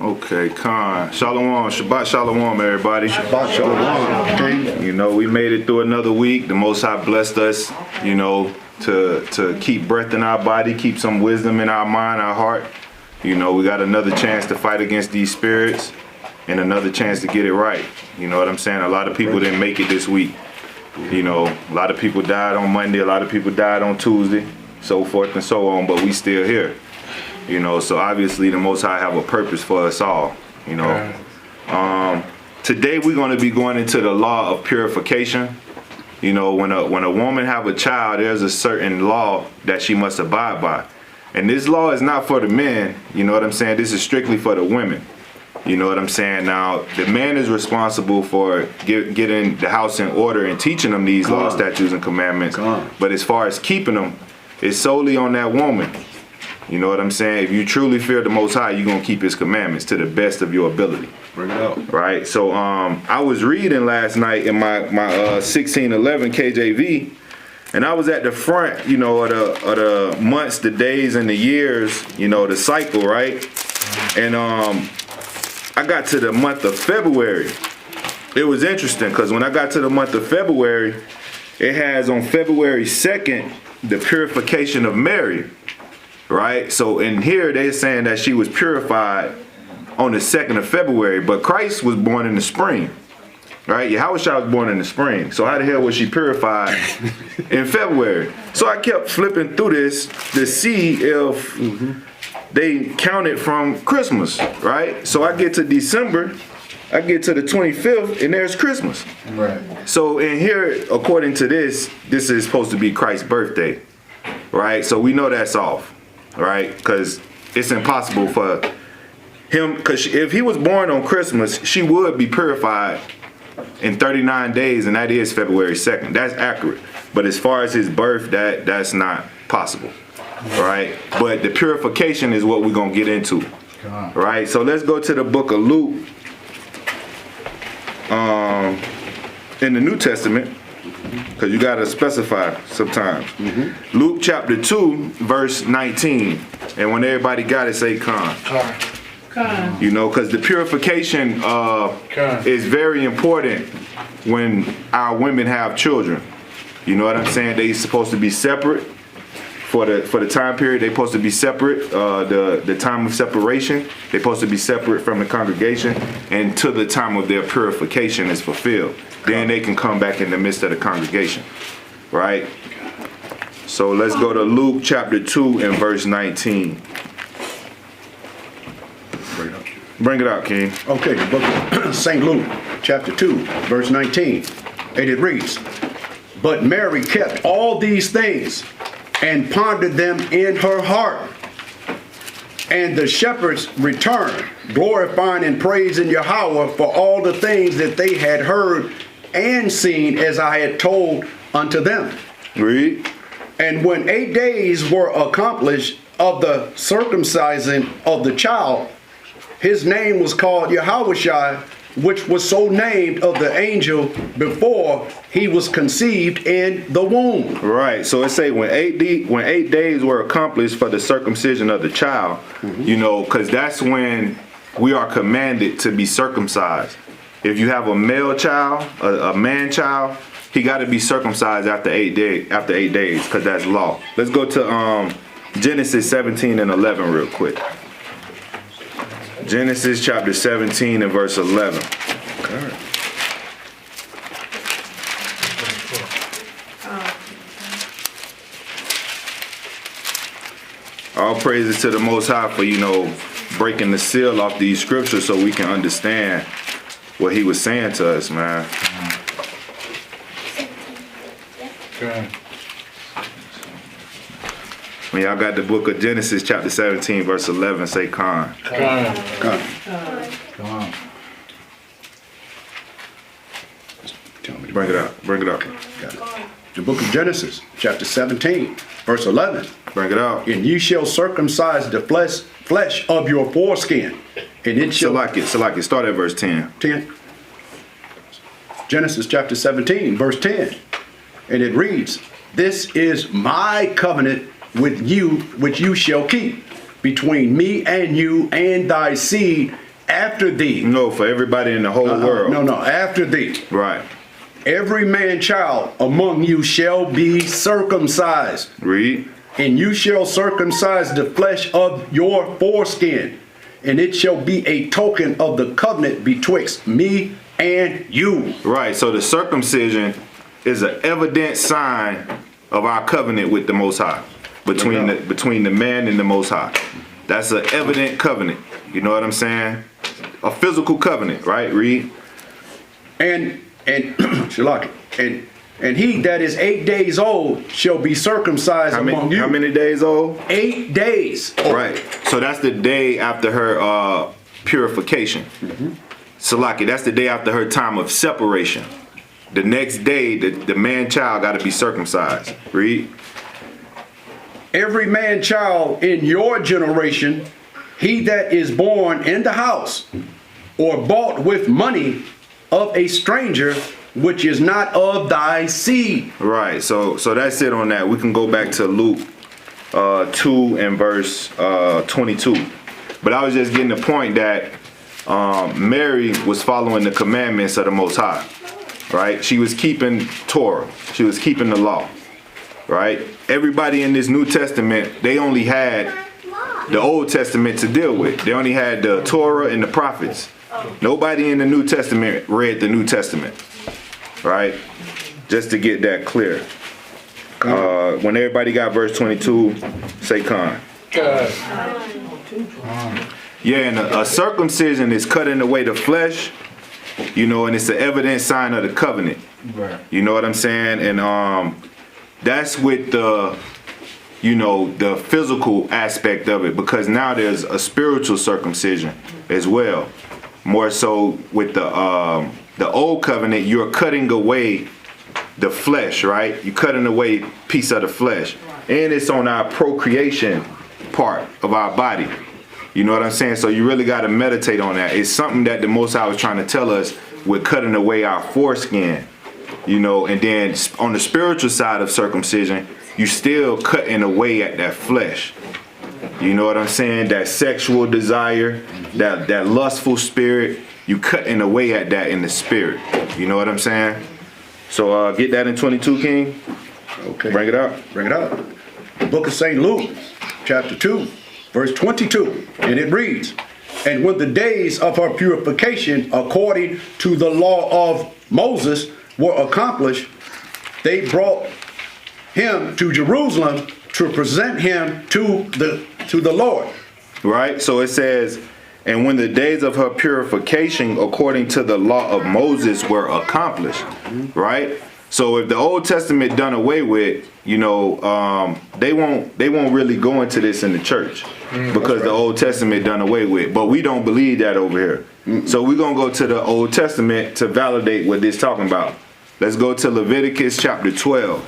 Okay, Khan. Shalom. Shabbat Shalom, everybody. Shabbat Shalom. Okay. You know, we made it through another week. The Most High blessed us, you know, to keep breath in our body, keep some wisdom in our mind, our heart. You know, we got another chance to fight against these spirits and another chance to get it right. You know what I'm saying? A lot of people didn't make it this week. You know, a lot of people died on Monday, a lot of people died on Tuesday, so forth and so on, but we still here. You know, so obviously the Most High have a purpose for us all, you know. Today we're going to be going into the law of purification. You know, when a woman have a child, there's a certain law that she must abide by. And this law is not for the men, you know what I'm saying? This is strictly for the women. You know what I'm saying? Now, the man is responsible for getting the house in order and teaching them these laws, statutes, and commandments. But as far as keeping them, it's solely on that woman. You know what I'm saying? If you truly fear the Most High, you're going to keep his commandments to the best of your ability. Bring it out. Right? So I was reading last night in my 1611 KJV, and I was at the front, you know, of the months, the days, and the years, you know, the cycle, right? And I got to the month of February. It was interesting because when I got to the month of February, it has on February 2nd, the purification of Mary, right? So in here, they're saying that she was purified on the 2nd of February, but Christ was born in the spring, right? Yahushua was born in the spring. So how the hell was she purified in February? So I kept flipping through this to see if they counted from Christmas, right? So I get to December, I get to the 25th, and there's Christmas. Right. So in here, according to this is supposed to be Christ's birthday, right? So we know that's off, right? Because it's impossible for him, because if he was born on Christmas, she would be purified in 39 days, and that is February 2nd. That's accurate. But as far as his birth, that's not possible. Right, but the purification is what we're gonna get into. Right, so let's go to the book of Luke, in the New Testament, because you gotta specify sometimes. Luke chapter 2, verse 19, and when everybody got it, say "Con." You know, because the purification is very important when our women have children. You know what I'm saying? They're supposed to be separate. For the time period, they're supposed to be separate. The time of separation, they're supposed to be separate from the congregation until the time of their purification is fulfilled. Then they can come back in the midst of the congregation, right? So let's go to Luke chapter 2 and verse 19. Bring it out, King. Okay, the book of St. Luke, chapter 2, verse 19. And it reads, "But Mary kept all these things and pondered them in her heart. And the shepherds returned, glorifying and praising Yahweh for all the things that they had heard and seen as I had told unto them." Read. "And when 8 days were accomplished of the circumcision of the child, his name was called Yahushua, which was so named of the angel before he was conceived in the womb." Right. So it say when 8 days were accomplished for the circumcision of the child, you know, because that's when we are commanded to be circumcised. If you have a male child, a man child, he got to be circumcised after 8 days. After 8 days, because that's law. Let's go to Genesis 17 and 11 real quick. Genesis chapter 17 and verse 11. Okay. All praises to the Most High for, you know, breaking the seal off these scriptures so we can understand what he was saying to us, man. Okay. When y'all got the book of Genesis chapter 17 verse 11, say "Con." Come on. Bring it out. Bring it out. Got it. The book of Genesis, chapter 17, verse 11. Bring it out. "And ye shall circumcise the flesh of your foreskin, and it shall..." Select it. Start at verse 10. 10. Genesis chapter 17, verse 10. And it reads, "This is my covenant with you, which you shall keep. between me and you and thy seed after thee. No, for everybody in the whole world. No, after thee. Right. Every man child among you shall be circumcised. Read. And you shall circumcise the flesh of your foreskin, and it shall be a token of the covenant betwixt me and you. Right. So the circumcision is an evident sign of our covenant with the Most High, between the man and the Most High. That's an evident covenant. You know what I'm saying? A physical covenant, right? Read. And Shalaki, and he that is 8 days old shall be circumcised among you. How many days old? 8 days. Right. So that's the day after her purification. Salaki, that's the day after her time of separation. The next day, the man child got to be circumcised. Read. Every man child in your generation, he that is born in the house or bought with money of a stranger, which is not of thy seed. Right. So that's it on that. We can go back to Luke 2 and verse 22. But I was just getting the point that Mary was following the commandments of the Most High. Right? She was keeping Torah. She was keeping the law. Right? Everybody in this New Testament, they only had the Old Testament to deal with. They only had the Torah and the prophets. Nobody in the New Testament read the New Testament. Right? Just to get that clear. When everybody got verse 22, say con. Yeah, and a circumcision is cutting away the flesh, you know, and it's an evident sign of the covenant. Right. You know what I'm saying? And that's with the, you know, the physical aspect of it, because now there's a spiritual circumcision as well. More so with the old covenant, you're cutting away the flesh, right? You're cutting away a piece of the flesh. And it's on our procreation part of our body. You know what I'm saying? So you really got to meditate on that. It's something that the Most High was trying to tell us with cutting away our foreskin. You know, and then on the spiritual side of circumcision, you still cutting away at that flesh. You know what I'm saying? That sexual desire, that lustful spirit, you cutting away at that in the spirit. You know what I'm saying? So get that in 22, King. Okay. Bring it up. Bring it up. The book of St. Luke, chapter 2, verse 22. And it reads, and when the days of her purification, according to the law of Moses, were accomplished, they brought him to Jerusalem to present him to the Lord. Right? So it says, and when the days of her purification according to the law of Moses were accomplished. Right? So if the Old Testament done away with, you know, they won't really go into this in the church because the Old Testament done away with. But we don't believe that over here. So we're going to go to the Old Testament to validate what this talking about. Let's go to Leviticus chapter 12.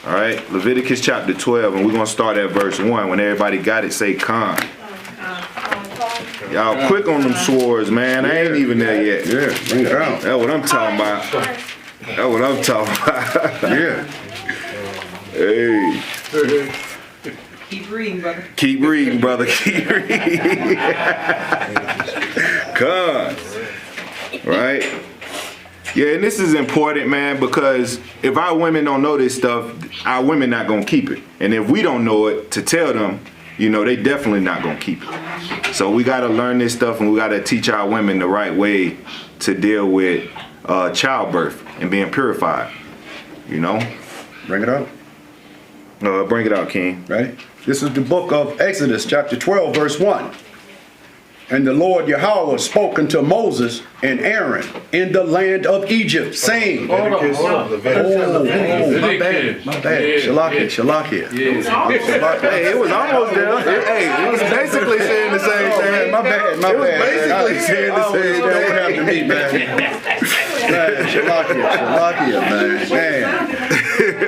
All right, Leviticus chapter 12, and we're going to start at verse 1. When everybody got it, say con. Y'all quick on them swords, man. I ain't even there yet. Yeah, bring it out. That's what I'm talking about. That's what I'm talking about. Yeah. Hey. Keep reading, brother. Keep reading, brother. Keep reading. Con. Right? Yeah, and this is important, man, because if our women don't know this stuff, our women not going to keep it. And if we don't know it, to tell them, you know, they definitely not going to keep it. So we got to learn this stuff, and we got to teach our women the right way to deal with childbirth and being purified, you know? Bring it out. Bring it out, King. Right? This is the book of Exodus, chapter 12, verse 1. And the Lord Yahweh spoke unto Moses and Aaron in the land of Egypt, saying, Hold on. my bad. Shalakia. Hey, it was almost there. Hey, it was basically saying the same thing. My bad. Basically saying the same What thing. happened to me, man? Shalakia,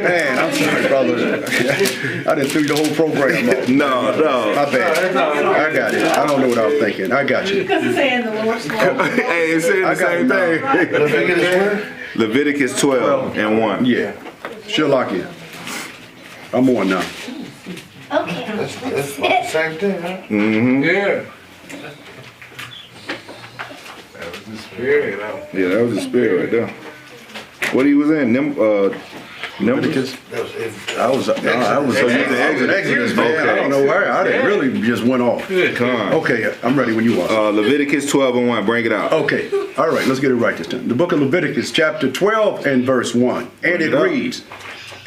man, I'm sorry, brother. I done threw the whole program off. No. My bad. I got it. I don't know what I was thinking. I got you. Because it's saying the Lord's word. Hey, it's saying the same thing. Leviticus 12 and 1. Yeah. Shalakia. I'm on now. Okay. That's about the same thing, huh? Mm-hmm. Yeah. That was the spirit, though. Yeah, that was the spirit right there. What he was in? Numbers? Leviticus. That was it. I was Exodus, man. Okay. I don't know where. I didn't really just went off. Con. Okay, I'm ready when you are. Leviticus 12:1. Bring it out. Okay, all right, let's get it right this time. The book of Leviticus, chapter 12 and verse 1. And it reads,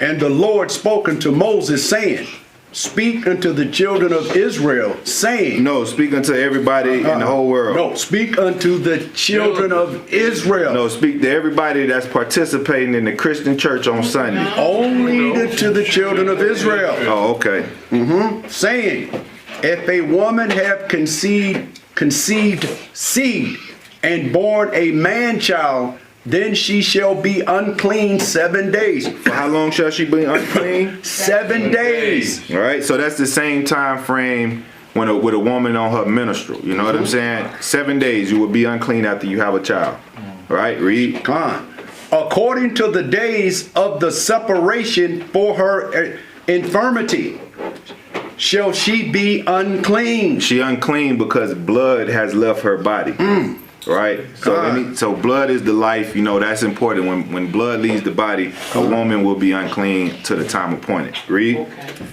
And the Lord spoke unto Moses, saying, Speak unto the children of Israel, saying, No, speak unto everybody in the whole world. No, speak unto the children of Israel. No, speak to everybody that's participating in the Christian church on Sunday. Only to the children of Israel. Oh, okay. Saying, if a woman have conceived seed and born a man child, then she shall be unclean 7 days. For how long shall she be unclean? 7 days. All right, so that's the same time frame with a woman on her menstrual. You know what I'm saying? 7 days you will be unclean after you have a child. All right, read. Con. According to the days of the separation for her infirmity, shall she be unclean. She unclean because blood has left her body. Right? So blood is the life, you know, that's important. When blood leaves the body, a woman will be unclean to the time appointed. Read.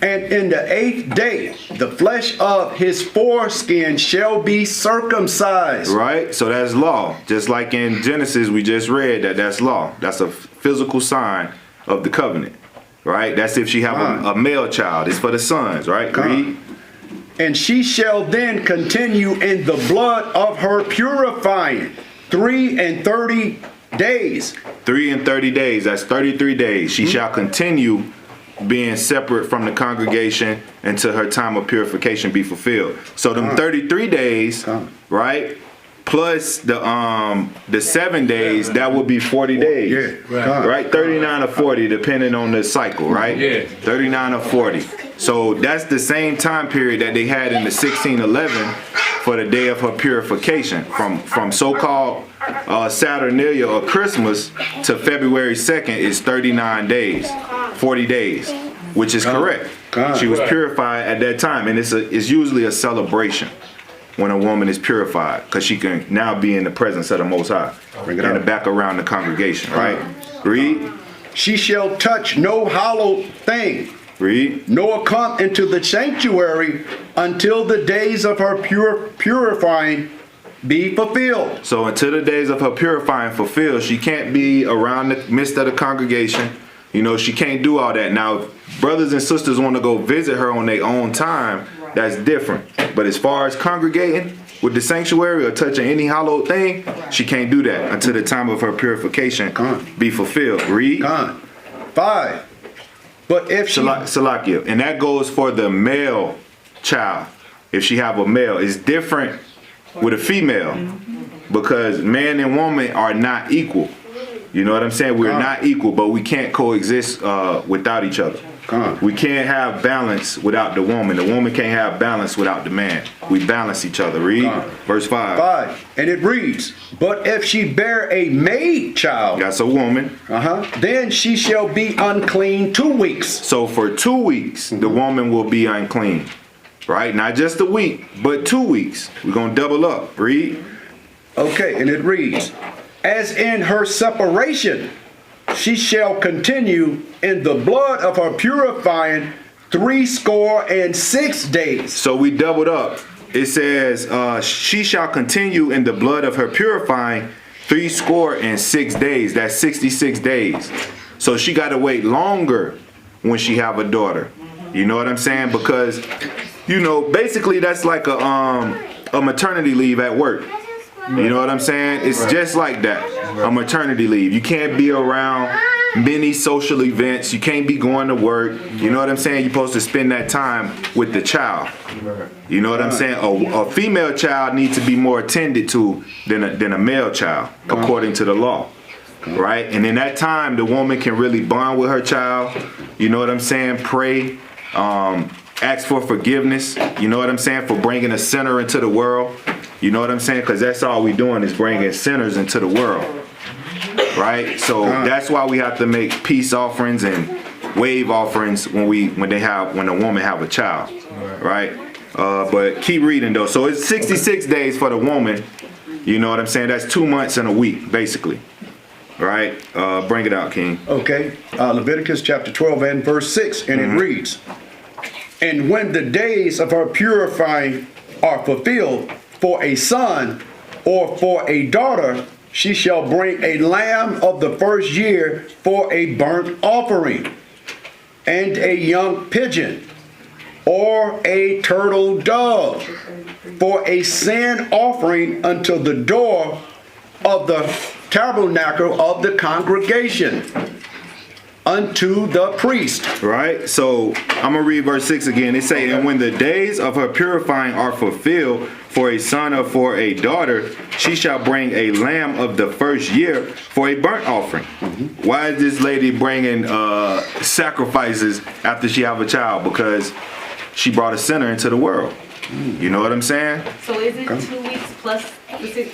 And in the 8th day, the flesh of his foreskin shall be circumcised. Right? So that's law. Just like in Genesis, we just read that's law. That's a physical sign of the covenant. Right? That's if she have a male child. It's for the sons, right? Read. And she shall then continue in the blood of her purifying 3 days. 3 days. That's 33 days. She shall continue being separate from the congregation until her time of purification be fulfilled. So them 33 days, right? Plus the 7 days, that would be 40 days. Yeah, right? 39 or 40, depending on the cycle, right? Yeah. 39 or 40. So that's the same time period that they had in the 1611 for the day of her purification, from so-called Saturnalia or Christmas to February 2nd is 39 days, 40 days, which is correct. She was purified at that time, and it's usually a celebration when a woman is purified, because she can now be in the presence of the Most High and back around the congregation, right? Read. She shall touch no hallowed thing, Read. nor come into the sanctuary until the days of her purifying be fulfilled. So until the days of her purifying fulfilled, she can't be around the midst of the congregation. You know, she can't do all that. Now, if brothers and sisters want to go visit her on their own time, that's different. But as far as congregating with the sanctuary or touching any hallowed thing, she can't do that until the time of her purification be fulfilled. Read. 5. But if she... Salakia. And that goes for the male child. If she have a male, it's different with a female because man and woman are not equal. You know what I'm saying? We're not equal, but we can't coexist without each other. We can't have balance without the woman. The woman can't have balance without the man. We balance each other. Read verse 5. And it reads, but if she bear a maid child, that's a woman. Then she shall be unclean 2 weeks. So for 2 weeks, the woman will be unclean. Right? Not just a week, but 2 weeks. We're going to double up. Read. Okay, and it reads, as in her separation, she shall continue in the blood of her purifying 66 days. So we doubled up. It says, she shall continue in the blood of her purifying 66 days. That's 66 days. So she got to wait longer when she have a daughter. You know what I'm saying? Because, you know, basically that's like a maternity leave at work. You know what I'm saying? It's just like that, a maternity leave. You can't be around many social events. You can't be going to work. You know what I'm saying? You're supposed to spend that time with the child. You know what I'm saying? A female child needs to be more attended to than a male child, according to the law. Right? And in that time, the woman can really bond with her child. You know what I'm saying? Pray. Ask for forgiveness. You know what I'm saying? For bringing a sinner into the world. You know what I'm saying? Because that's all we doing is bringing sinners into the world. Right? So that's why we have to make peace offerings and, wave offerings when a woman have a child, right? But keep reading though. So it's 66 days for the woman. You know what I'm saying? That's 2 months and a week, basically. Right? Bring it out, King. Okay. Leviticus chapter 12 and verse 6, and it reads, "And when the days of her purifying are fulfilled for a son or for a daughter, she shall bring a lamb of the first year for a burnt offering, and a young pigeon, or a turtle dove, for a sin offering unto the door of the tabernacle of the congregation, unto the priest." Right? So I'm going to read verse 6 again. It say, "And when the days of her purifying are fulfilled for a son or for a daughter, she shall bring a lamb of the first year for a burnt offering." Why is this lady bringing sacrifices after she have a child? Because she brought a sinner into the world. You know what I'm saying? So is it 2 weeks plus the six,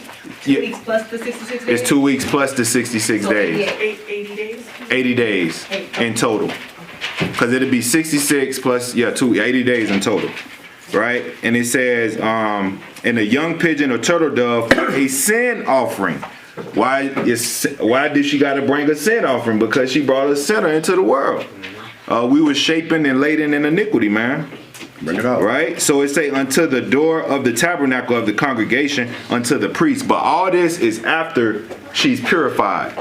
Yeah. 2 weeks plus the 66 days? It's 2 weeks plus the 66 So days. 80 days? 80 days in total. Because it'll be 66 plus, 80 days in total. Right? And it says, "And a young pigeon or turtle dove, a sin offering." Why did she got to bring a sin offering? Because she brought a sinner into the world. We were shaping and laden in iniquity, man. Bring it out. Right? So it say, "Unto the door of the tabernacle of the congregation, unto the priest." But all this is after she's purified.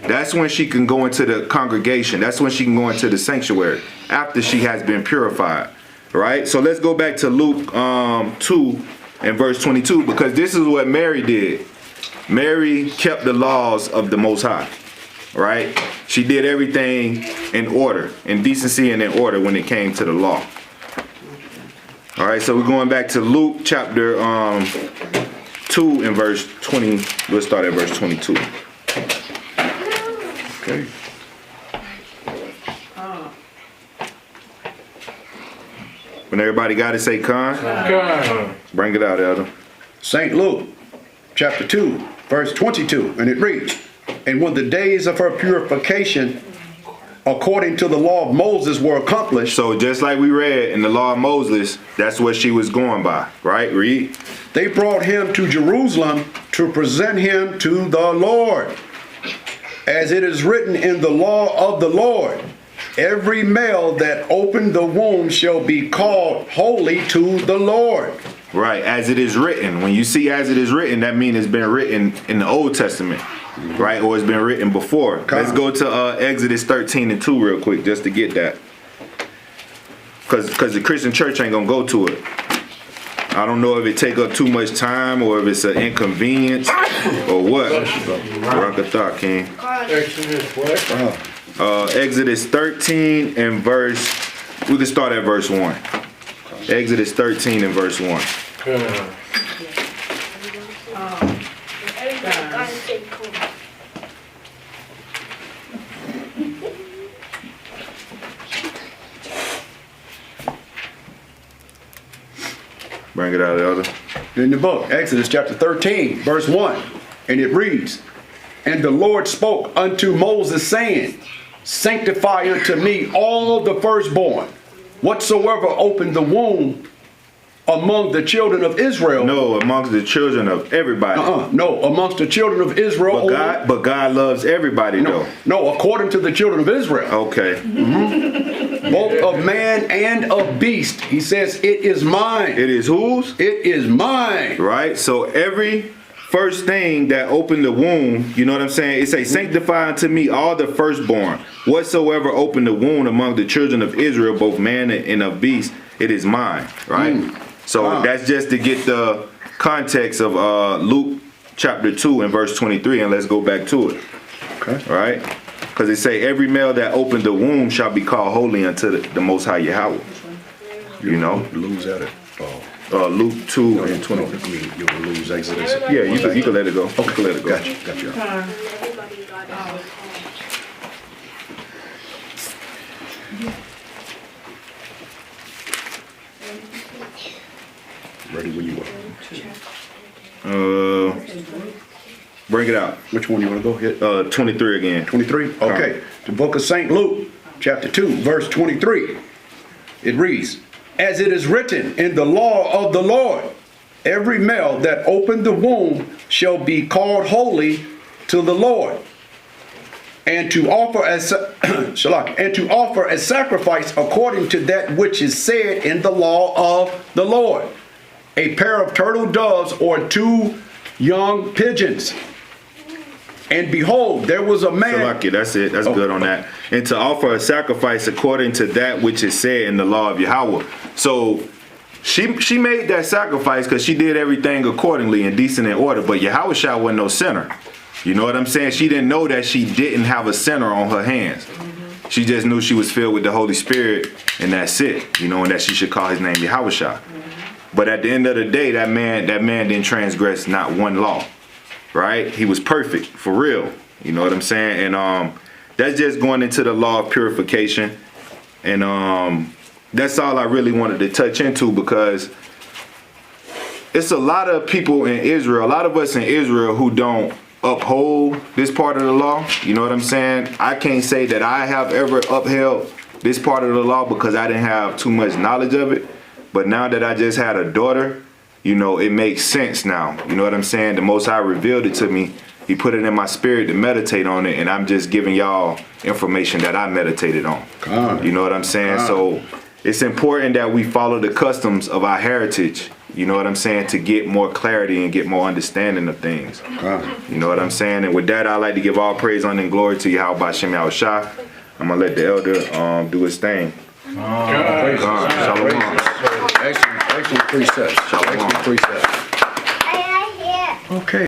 That's when she can go into the congregation. That's when she can go into the sanctuary, after she has been purified. Right? So let's go back to Luke 2 and verse 22, because this is what Mary did. Mary kept the laws of the Most High. Right? She did everything in order, in decency and in order when it came to the law. All right, so we're going back to Luke chapter 2 and verse 20. We'll start at verse 22. Okay. When everybody got it, say con. Bring it out, Elder. St. Luke chapter 2, verse 22, and it reads, "And when the days of her purification according to the law of Moses were accomplished." So just like we read in the law of Moses, that's what she was going by, right? Read. "They brought him to Jerusalem to present him to the Lord. As it is written in the law of the Lord, every male that opened the womb shall be called holy to the Lord." Right, as it is written. When you see as it is written, that means it's been written in the Old Testament, right? Or it's been written before. Let's go to Exodus 13 and 2 real quick, just to get that. Because the Christian church ain't going to go to it. I don't know if it take up too much time or if it's an inconvenience or what. Rock a thought, King. Exodus what? Exodus 13 and verse, we can start at verse 1. Exodus 13 and verse 1. Bring it out, Elder. In the book, Exodus chapter 13, verse 1, and it reads, "And the Lord spoke unto Moses, saying, Sanctify unto me all the firstborn, whatsoever opened the womb among the children of Israel." No, amongst the children of everybody. No, amongst the children of Israel. But God loves everybody, though. No, according to the children of Israel. Okay. Both of man and of beast. He says, it is mine. It is whose? It is mine. Right? So every first thing that opened the womb, you know what I'm saying? It says, "Sanctify unto me all the firstborn, whatsoever opened the womb among the children of Israel, both man and of beast, it is mine." Right? So that's just to get the context of Luke chapter 2 and verse 23, and let's go back to it. Okay. Right? Because it say, "Every male that opened the womb shall be called holy unto the Most High Yahweh." You know? Lose at it. Luke 2 and 23. You'll lose Exodus. Yeah, you can let it go. You can let it go. Gotcha. Ready when you are. Bring it out. Which one you want to go hit? 23 again. 23? Okay. The book of St. Luke, chapter 2, verse 23. It reads, as it is written in the law of the Lord, every male that opened the womb shall be called holy to the Lord, and to offer as a sacrifice according to that which is said in the law of the Lord, a pair of turtle doves or 2 young pigeons. And behold, there was a man. Salaki, that's it. That's good on that. And to offer a sacrifice according to that which is said in the law of Yahweh. So she made that sacrifice because she did everything accordingly and decent in order. But Yahweh wasn't no sinner. You know what I'm saying? She didn't know that she didn't have a sinner on her hands. She just knew she was filled with the Holy Spirit, and that's it. You know, and that she should call his name Yahweh. But at the end of the day, that man didn't transgress not one law. Right? He was perfect, for real. You know what I'm saying? And that's just going into the law of purification. And that's all I really wanted to touch into, because it's a lot of people in Israel, a lot of us in Israel who don't uphold this part of the law. You know what I'm saying? I can't say that I have ever upheld this part of the law because I didn't have too much knowledge of it. But now that I just had a daughter, you know, it makes sense now. You know what I'm saying? The Most High revealed it to me. He put it in my spirit to meditate on it, and I'm just giving y'all information that I meditated on. You know what I'm saying? So it's important that we follow the customs of our heritage, you know what I'm saying, to get more clarity and get more understanding of things. You know what I'm saying? And with that, I'd like to give all praise, honor, and glory to Yahweh Bashem Yahushua. I'm going to let the elder do his thing. Shalom. Excellent precept. Excellent precept. Okay.